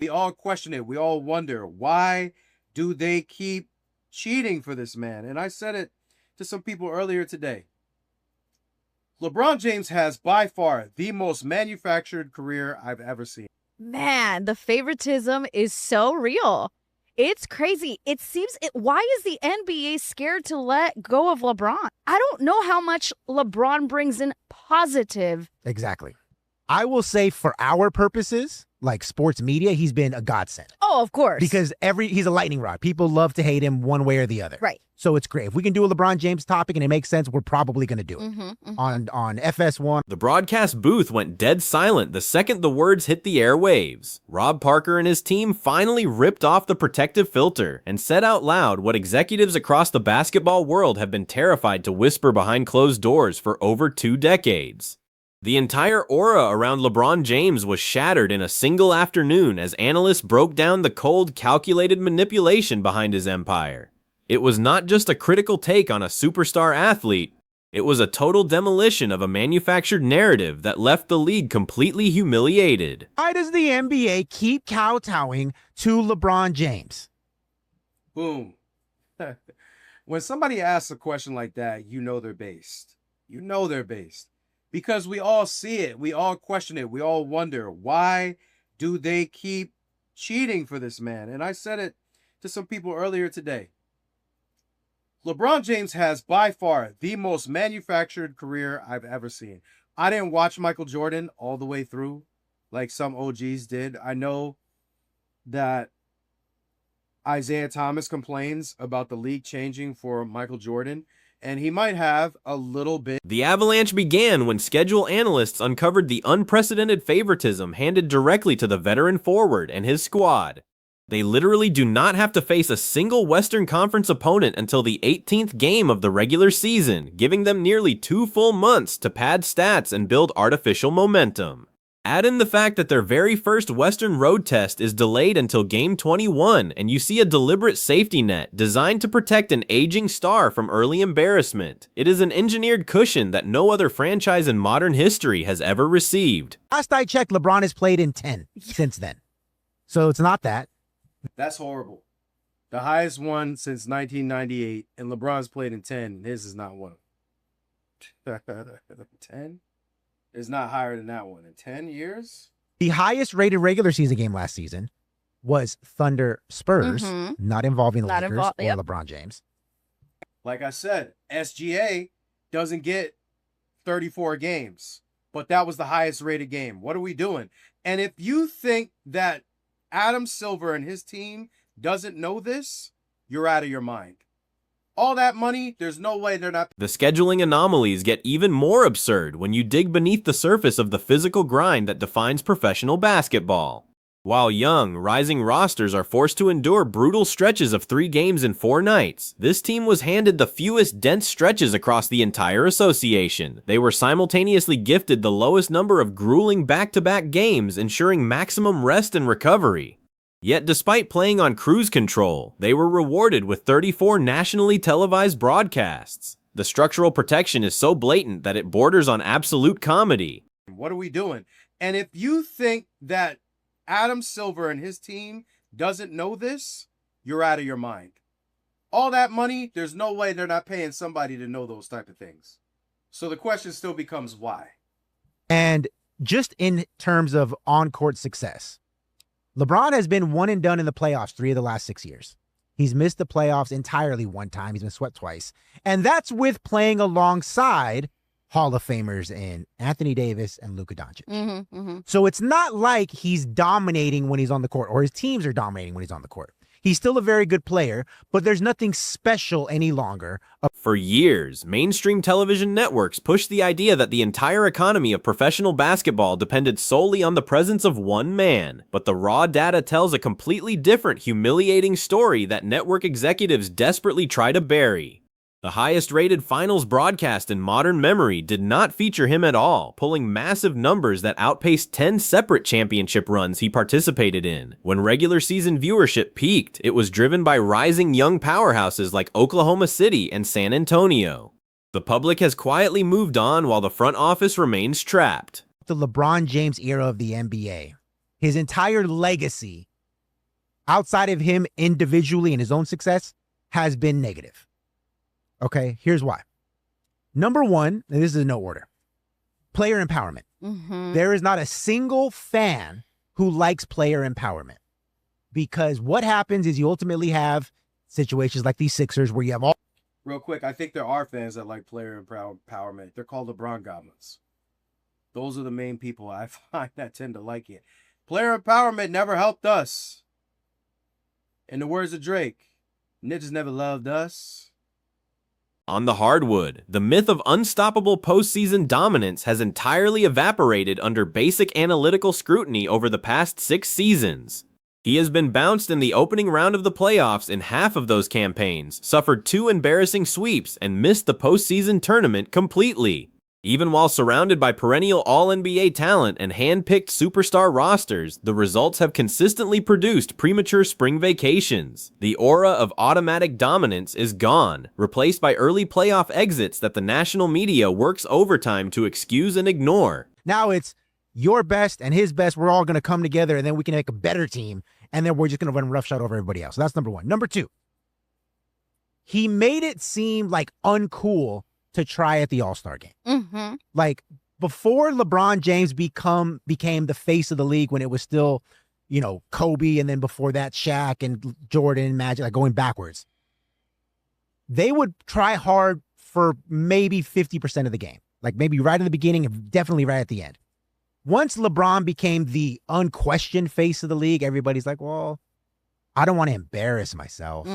We all question it. We all wonder, why do they keep cheating for this man? And I said it to some people earlier today. LeBron James has by far the most manufactured career I've ever seen. Man, the favoritism is so real. It's crazy. It seems why is the NBA scared to let go of LeBron? I don't know how much LeBron brings in positive. Exactly. I will say for our purposes, like sports media, he's been a godsend. Oh, of course. Because he's a lightning rod. People love to hate him one way or the other. Right. So it's great. If we can do a LeBron James topic and it makes sense, we're probably going to do it. On FS1. The broadcast booth went dead silent the second the words hit the airwaves. Rob Parker and his team finally ripped off the protective filter and said out loud what executives across the basketball world have been terrified to whisper behind closed doors for over 2 decades. The entire aura around LeBron James was shattered in a single afternoon as analysts broke down the cold, calculated manipulation behind his empire. It was not just a critical take on a superstar athlete, it was a total demolition of a manufactured narrative that left the league completely humiliated. Why does the NBA keep kowtowing to LeBron James? Boom. When somebody asks a question like that, you know they're based. You know they're based. Because we all see it. We all question it. We all wonder, why do they keep cheating for this man? And I said it to some people earlier today. LeBron James has by far the most manufactured career I've ever seen. I didn't watch Michael Jordan all the way through like some OGs did. I know that Isaiah Thomas complains about the league changing for Michael Jordan, and he might have a little bit. The avalanche began when schedule analysts uncovered the unprecedented favoritism handed directly to the veteran forward and his squad. They literally do not have to face a single Western Conference opponent until the 18th game of the regular season, giving them nearly 2 full months to pad stats and build artificial momentum. Add in the fact that their very first Western road test is delayed until Game 21, and you see a deliberate safety net designed to protect an aging star from early embarrassment. It is an engineered cushion that no other franchise in modern history has ever received. Last I checked, LeBron has played in 10 since then. So it's not that. That's horrible. The highest one since 1998, and LeBron's played in 10. His is not one. 10 is not higher than that one in 10 years. The highest rated regular season game last season was Thunder Spurs, not involving the Lakers or LeBron James. Like I said, SGA doesn't get 34 games, but that was the highest rated game. What are we doing? And if you think that Adam Silver and his team doesn't know this, you're out of your mind. All that money, there's no way they're not. The scheduling anomalies get even more absurd when you dig beneath the surface of the physical grind that defines professional basketball. While young, rising rosters are forced to endure brutal stretches of 3 games in 4 nights, this team was handed the fewest dense stretches across the entire association. They were simultaneously gifted the lowest number of grueling back-to-back games, ensuring maximum rest and recovery. Yet despite playing on cruise control, they were rewarded with 34 nationally televised broadcasts. The structural protection is so blatant that it borders on absolute comedy. What are we doing? And if you think that Adam Silver and his team doesn't know this, you're out of your mind. All that money, there's no way they're not paying somebody to know those type of things. So the question still becomes why. And just in terms of on-court success, LeBron has been one and done in the playoffs 3 of the last 6 years. He's missed the playoffs entirely 1 time. He's been swept twice. And that's with playing alongside Hall of Famers in Anthony Davis and Luka Doncic. So it's not like he's dominating when he's on the court, or his teams are dominating when he's on the court. He's still a very good player, but there's nothing special any longer. For years, mainstream television networks pushed the idea that the entire economy of professional basketball depended solely on the presence of one man. But the raw data tells a completely different, humiliating story that network executives desperately try to bury. The highest-rated finals broadcast in modern memory did not feature him at all, pulling massive numbers that outpaced 10 separate championship runs he participated in. When regular season viewership peaked, it was driven by rising young powerhouses like Oklahoma City and San Antonio. The public has quietly moved on while the front office remains trapped. The LeBron James era of the NBA, his entire legacy outside of him individually and his own success has been negative. Okay, here's why. Number one, and this is in no order, player empowerment. There is not a single fan who likes player empowerment, because what happens is you ultimately have situations like these Sixers where you have all. Real quick, I think there are fans that like player empowerment. They're called LeBron goblins. Those are the main people I find that tend to like it. Player empowerment never helped us. In the words of Drake, niggas never loved us. On the hardwood, the myth of unstoppable postseason dominance has entirely evaporated under basic analytical scrutiny over the past 6 seasons. He has been bounced in the opening round of the playoffs in half of those campaigns, suffered 2 embarrassing sweeps, and missed the postseason tournament completely. Even while surrounded by perennial All-NBA talent and hand-picked superstar rosters, the results have consistently produced premature spring vacations. The aura of automatic dominance is gone, replaced by early playoff exits that the national media works overtime to excuse and ignore. Now it's your best and his best. We're all going to come together, and then we can make a better team, and then we're just going to run roughshod over everybody else. So that's number one. Number two, he made it seem like uncool to try at the All-Star game. Like, before LeBron James became the face of the league, when it was still, Kobe, and then before that Shaq and Jordan and Magic, like going backwards, they would try hard for maybe 50% of the game. Like maybe right in the beginning and definitely right at the end. Once LeBron became the unquestioned face of the league, everybody's like, well, I don't want to embarrass myself.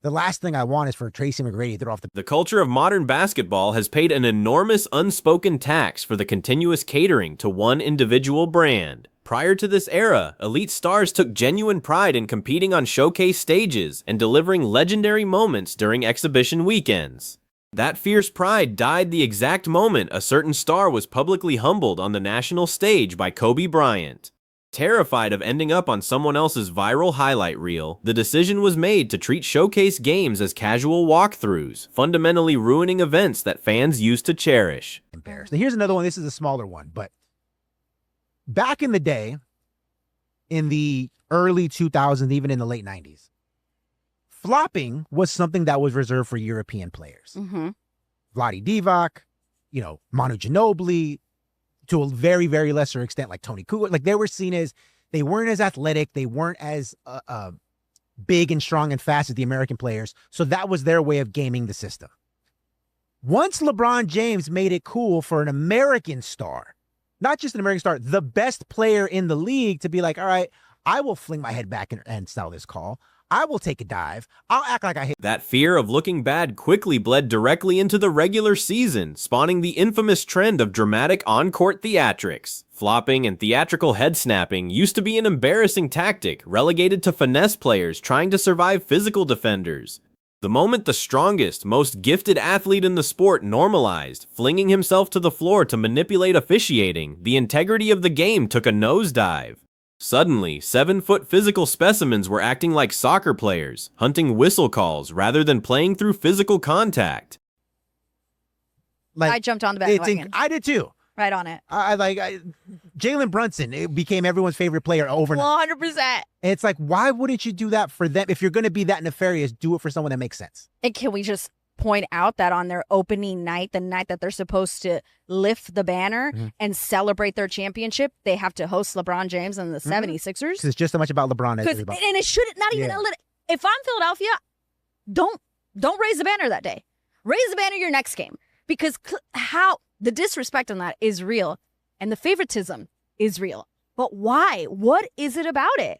The last thing I want is for Tracy McGrady to throw off the... The culture of modern basketball has paid an enormous unspoken tax for the continuous catering to one individual brand. Prior to this era, elite stars took genuine pride in competing on showcase stages and delivering legendary moments during exhibition weekends. That fierce pride died the exact moment a certain star was publicly humbled on the national stage by Kobe Bryant. Terrified of ending up on someone else's viral highlight reel, the decision was made to treat showcase games as casual walkthroughs, fundamentally ruining events that fans used to cherish. Embarrassed. Now here's another one. This is a smaller one, but back in the day, in the early 2000s, even in the late 90s, flopping was something that was reserved for European players. Vlade Divac, Manu Ginobili, to a very, very lesser extent, like Tony Kukoc. Like, they were seen as, they weren't as athletic, they weren't as big and strong and fast as the American players. So that was their way of gaming the system. Once LeBron James made it cool for an American star, not just an American star, the best player in the league, to be like, all right, I will fling my head back and style this call. I will take a dive. I'll act like I hit. That fear of looking bad quickly bled directly into the regular season, spawning the infamous trend of dramatic on-court theatrics. Flopping and theatrical head snapping used to be an embarrassing tactic, relegated to finesse players trying to survive physical defenders. The moment the strongest, most gifted athlete in the sport normalized, flinging himself to the floor to manipulate officiating, the integrity of the game took a nosedive. Suddenly, 7-foot physical specimens were acting like soccer players, hunting whistle calls rather than playing through physical contact. Like, I jumped on the bandwagon. I did too. Right on it. Jalen Brunson, it became everyone's favorite player overnight. 100%. And it's like, why wouldn't you do that for them? If you're going to be that nefarious, do it for someone that makes sense. And can we just point out that on their opening night, the night that they're supposed to lift the banner and celebrate their championship, they have to host LeBron James and the 76ers? Because it's just so much about LeBron as everybody. And it should not even... If I'm Philadelphia, don't raise the banner that day. Raise the banner your next game. Because how... The disrespect on that is real. And the favoritism is real. But why? What is it about it?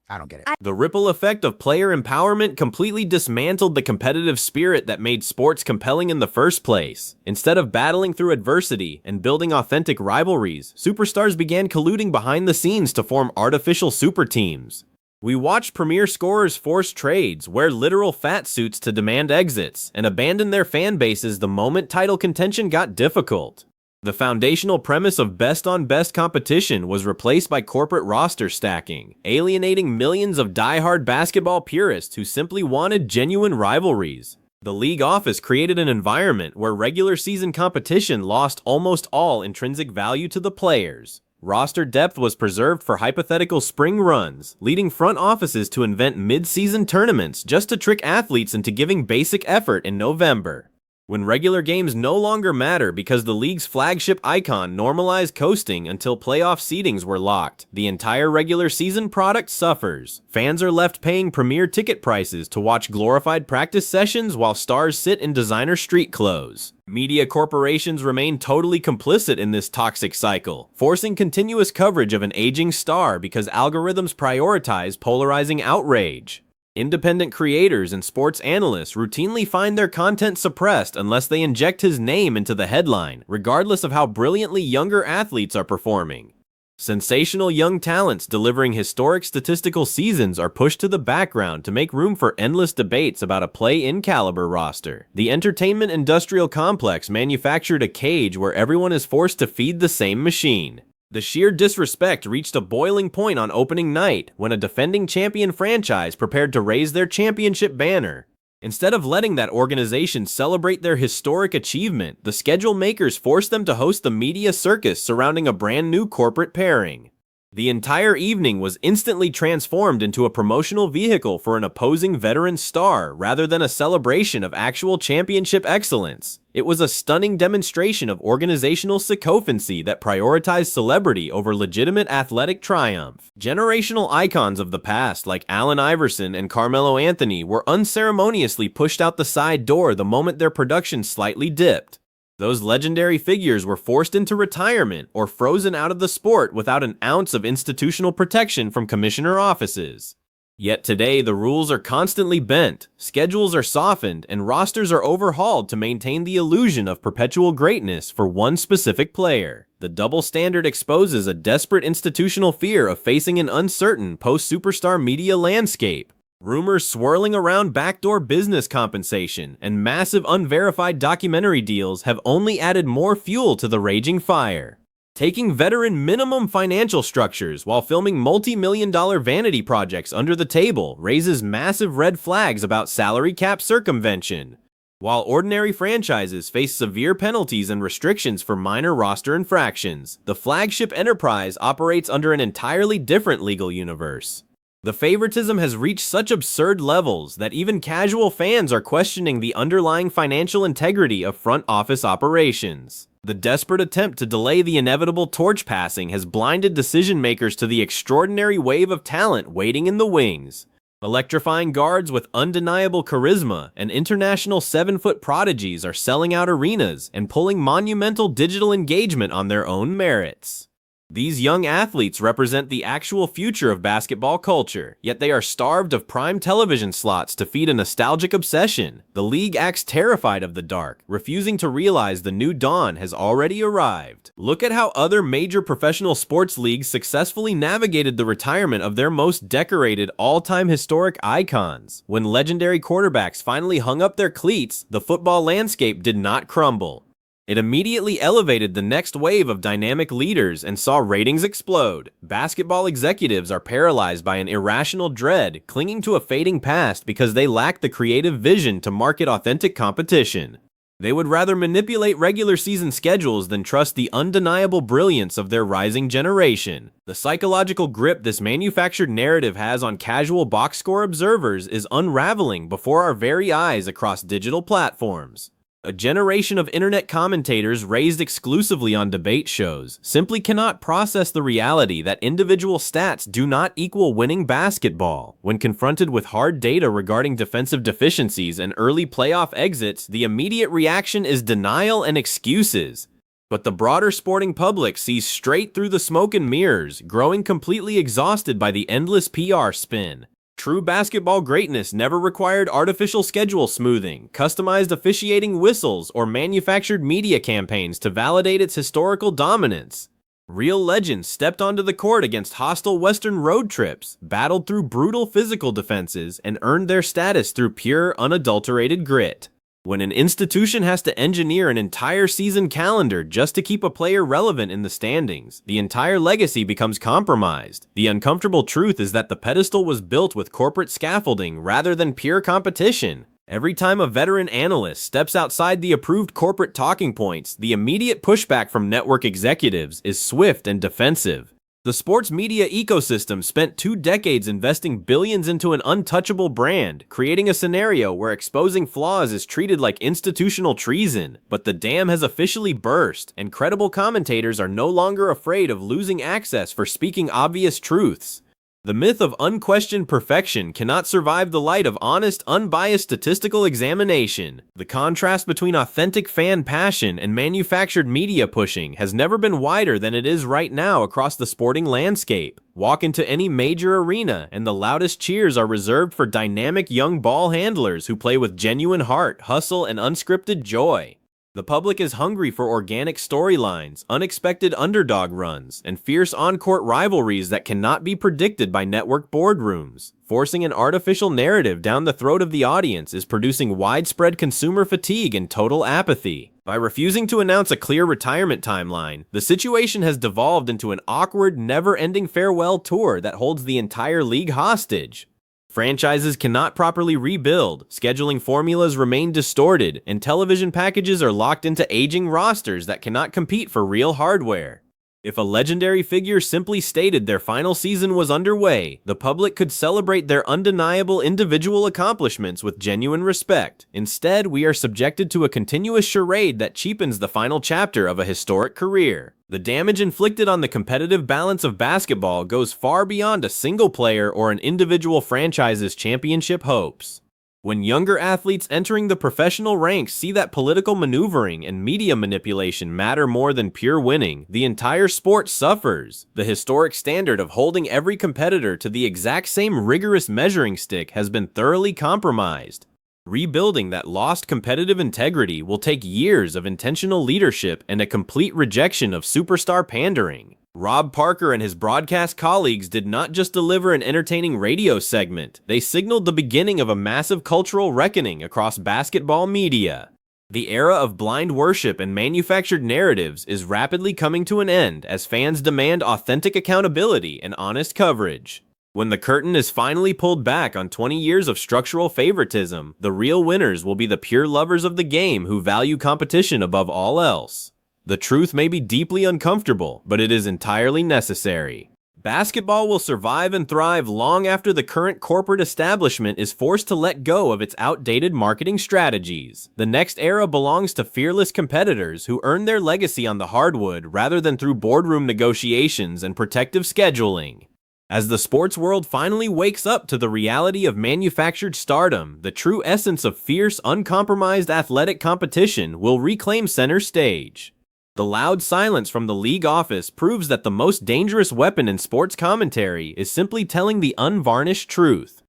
I don't get it. The ripple effect of player empowerment completely dismantled the competitive spirit that made sports compelling in the first place. Instead of battling through adversity and building authentic rivalries, superstars began colluding behind the scenes to form artificial super teams. We watched premier scorers force trades, wear literal fat suits to demand exits, and abandon their fan bases the moment title contention got difficult. The foundational premise of best-on-best competition was replaced by corporate roster stacking, alienating millions of die-hard basketball purists who simply wanted genuine rivalries. The league office created an environment where regular season competition lost almost all intrinsic value to the players. Roster depth was preserved for hypothetical spring runs, leading front offices to invent mid-season tournaments just to trick athletes into giving basic effort in November. When regular games no longer matter because the league's flagship icon normalized coasting until playoff seedings were locked, the entire regular season product suffers. Fans are left paying premier ticket prices to watch glorified practice sessions while stars sit in designer street clothes. Media corporations remain totally complicit in this toxic cycle, forcing continuous coverage of an aging star because algorithms prioritize polarizing outrage. Independent creators and sports analysts routinely find their content suppressed unless they inject his name into the headline, regardless of how brilliantly younger athletes are performing. Sensational young talents delivering historic statistical seasons are pushed to the background to make room for endless debates about a play-in caliber roster. The entertainment industrial complex manufactured a cage where everyone is forced to feed the same machine. The sheer disrespect reached a boiling point on opening night when a defending champion franchise prepared to raise their championship banner. Instead of letting that organization celebrate their historic achievement, the schedule makers forced them to host the media circus surrounding a brand new corporate pairing. The entire evening was instantly transformed into a promotional vehicle for an opposing veteran star rather than a celebration of actual championship excellence. It was a stunning demonstration of organizational sycophancy that prioritized celebrity over legitimate athletic triumph. Generational icons of the past like Allen Iverson and Carmelo Anthony were unceremoniously pushed out the side door the moment their production slightly dipped. Those legendary figures were forced into retirement or frozen out of the sport without an ounce of institutional protection from commissioner offices. Yet today, the rules are constantly bent, schedules are softened, and rosters are overhauled to maintain the illusion of perpetual greatness for one specific player. The double standard exposes a desperate institutional fear of facing an uncertain post-superstar media landscape. Rumors swirling around backdoor business compensation and massive unverified documentary deals have only added more fuel to the raging fire. Taking veteran minimum financial structures while filming multi-million-dollar vanity projects under the table raises massive red flags about salary cap circumvention. While ordinary franchises face severe penalties and restrictions for minor roster infractions, the flagship enterprise operates under an entirely different legal universe. The favoritism has reached such absurd levels that even casual fans are questioning the underlying financial integrity of front office operations. The desperate attempt to delay the inevitable torch passing has blinded decision makers to the extraordinary wave of talent waiting in the wings. Electrifying guards with undeniable charisma and international 7-foot prodigies are selling out arenas and pulling monumental digital engagement on their own merits. These young athletes represent the actual future of basketball culture, yet they are starved of prime television slots to feed a nostalgic obsession. The league acts terrified of the dark, refusing to realize the new dawn has already arrived. Look at how other major professional sports leagues successfully navigated the retirement of their most decorated all-time historic icons. When legendary quarterbacks finally hung up their cleats, the football landscape did not crumble. It immediately elevated the next wave of dynamic leaders and saw ratings explode. Basketball executives are paralyzed by an irrational dread, clinging to a fading past because they lack the creative vision to market authentic competition. They would rather manipulate regular season schedules than trust the undeniable brilliance of their rising generation. The psychological grip this manufactured narrative has on casual box score observers is unraveling before our very eyes across digital platforms. A generation of internet commentators raised exclusively on debate shows simply cannot process the reality that individual stats do not equal winning basketball. When confronted with hard data regarding defensive deficiencies and early playoff exits, the immediate reaction is denial and excuses. But the broader sporting public sees straight through the smoke and mirrors, growing completely exhausted by the endless PR spin. True basketball greatness never required artificial schedule smoothing, customized officiating whistles, or manufactured media campaigns to validate its historical dominance. Real legends stepped onto the court against hostile Western road trips, battled through brutal physical defenses, and earned their status through pure, unadulterated grit. When an institution has to engineer an entire season calendar just to keep a player relevant in the standings, the entire legacy becomes compromised. The uncomfortable truth is that the pedestal was built with corporate scaffolding rather than pure competition. Every time a veteran analyst steps outside the approved corporate talking points, the immediate pushback from network executives is swift and defensive. The sports media ecosystem spent 2 decades investing billions into an untouchable brand, creating a scenario where exposing flaws is treated like institutional treason. But the dam has officially burst, and credible commentators are no longer afraid of losing access for speaking obvious truths. The myth of unquestioned perfection cannot survive the light of honest, unbiased statistical examination. The contrast between authentic fan passion and manufactured media pushing has never been wider than it is right now across the sporting landscape. Walk into any major arena, and the loudest cheers are reserved for dynamic young ball handlers who play with genuine heart, hustle, and unscripted joy. The public is hungry for organic storylines, unexpected underdog runs, and fierce on-court rivalries that cannot be predicted by network boardrooms. Forcing an artificial narrative down the throat of the audience is producing widespread consumer fatigue and total apathy. By refusing to announce a clear retirement timeline, the situation has devolved into an awkward, never-ending farewell tour that holds the entire league hostage. Franchises cannot properly rebuild, scheduling formulas remain distorted, and television packages are locked into aging rosters that cannot compete for real hardware. If a legendary figure simply stated their final season was underway, the public could celebrate their undeniable individual accomplishments with genuine respect. Instead, we are subjected to a continuous charade that cheapens the final chapter of a historic career. The damage inflicted on the competitive balance of basketball goes far beyond a single player or an individual franchise's championship hopes. When younger athletes entering the professional ranks see that political maneuvering and media manipulation matter more than pure winning, the entire sport suffers. The historic standard of holding every competitor to the exact same rigorous measuring stick has been thoroughly compromised. Rebuilding that lost competitive integrity will take years of intentional leadership and a complete rejection of superstar pandering. Rob Parker and his broadcast colleagues did not just deliver an entertaining radio segment, they signaled the beginning of a massive cultural reckoning across basketball media. The era of blind worship and manufactured narratives is rapidly coming to an end as fans demand authentic accountability and honest coverage. When the curtain is finally pulled back on 20 years of structural favoritism, the real winners will be the pure lovers of the game who value competition above all else. The truth may be deeply uncomfortable, but it is entirely necessary. Basketball will survive and thrive long after the current corporate establishment is forced to let go of its outdated marketing strategies. The next era belongs to fearless competitors who earn their legacy on the hardwood rather than through boardroom negotiations and protective scheduling. As the sports world finally wakes up to the reality of manufactured stardom, the true essence of fierce, uncompromised athletic competition will reclaim center stage. The loud silence from the league office proves that the most dangerous weapon in sports commentary is simply telling the unvarnished truth.